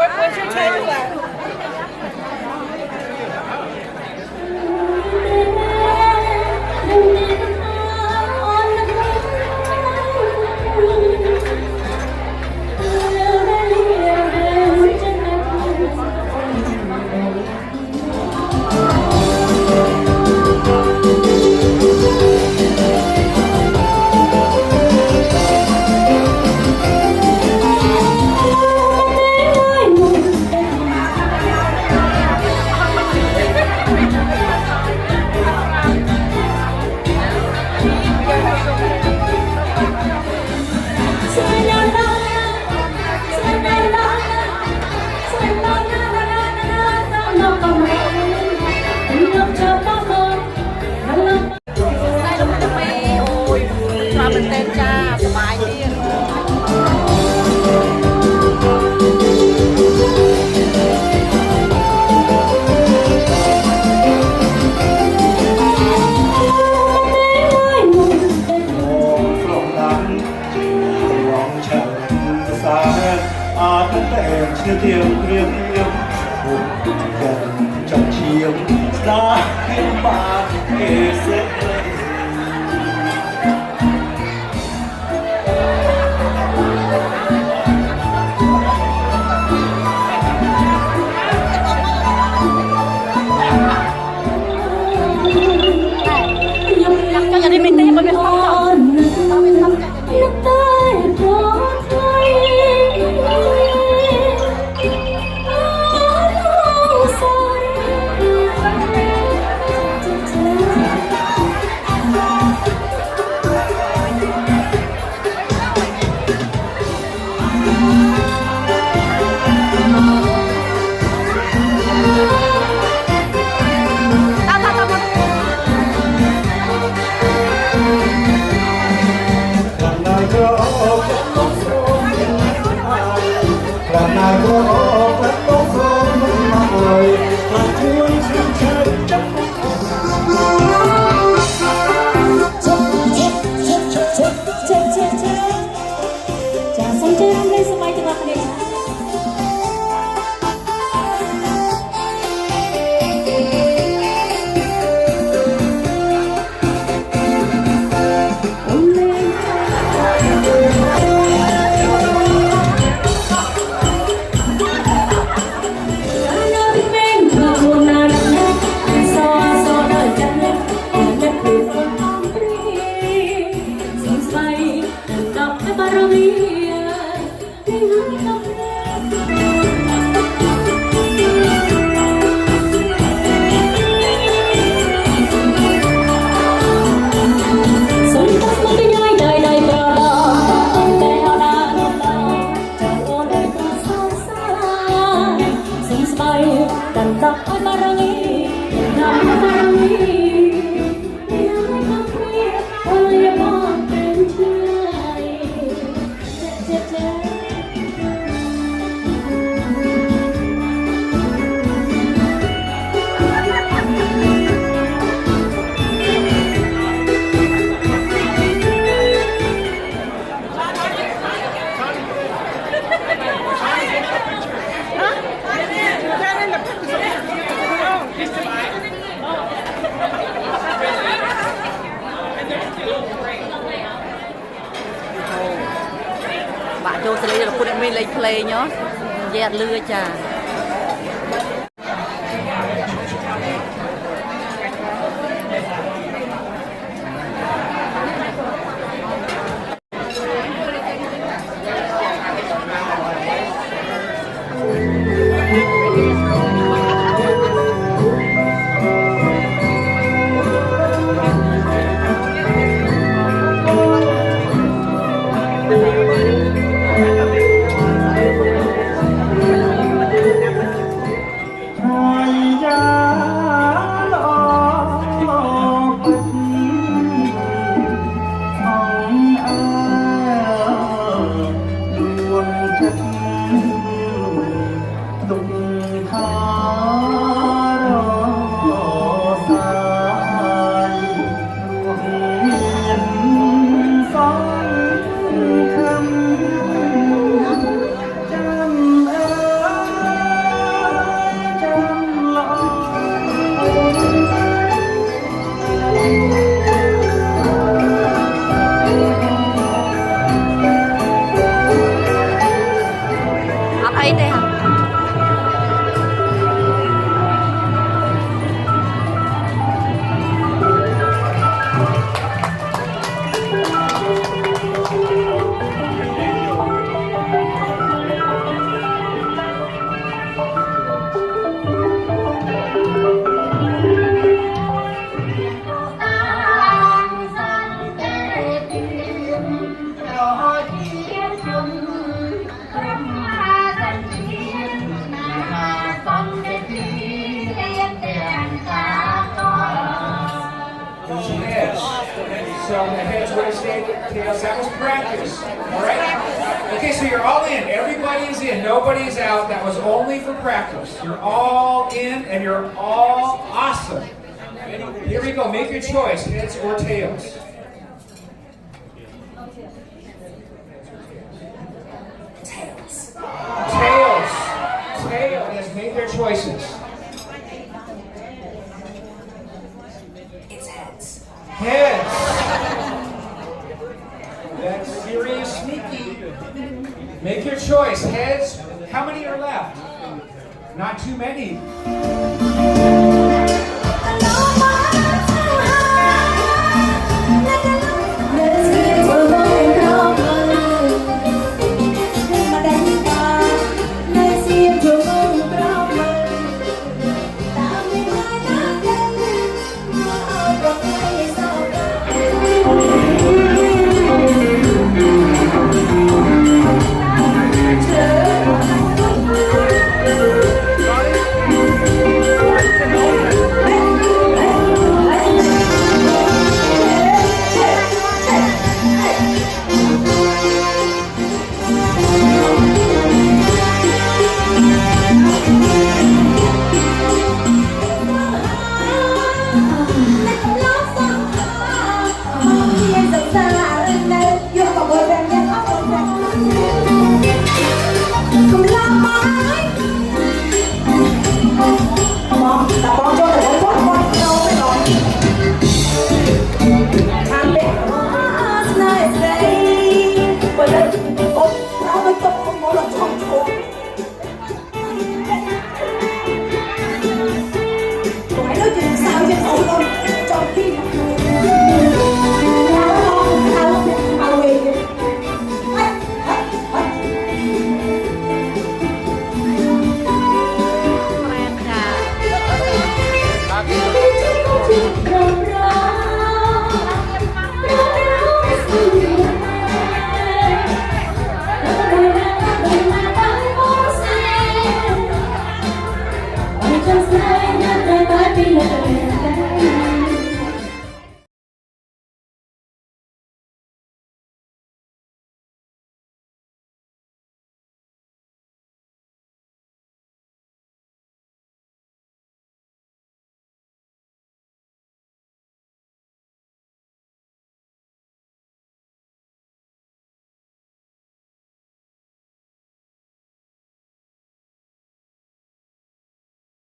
Where's your table at? Chiều riêng riêng hùng gần trong chiều ra thiên bà kể sẽ cho gia đình mình đi bởi vì không bạn vô sẽ lấy được phụ mình lấy play nhá dẹt lưa trà ấy tê hả? So the heads would have stayed with tails. That was practice. All right? Okay, so you're all in. Everybody's in. Nobody's out. That was only for practice. You're all in and you're all awesome. Here we go. Make your choice, heads or tails. Tails. Tails. Tails has made their choices. Heads. That's serious, sneaky. Make your choice. Heads. How many are left? Not too many. Come on.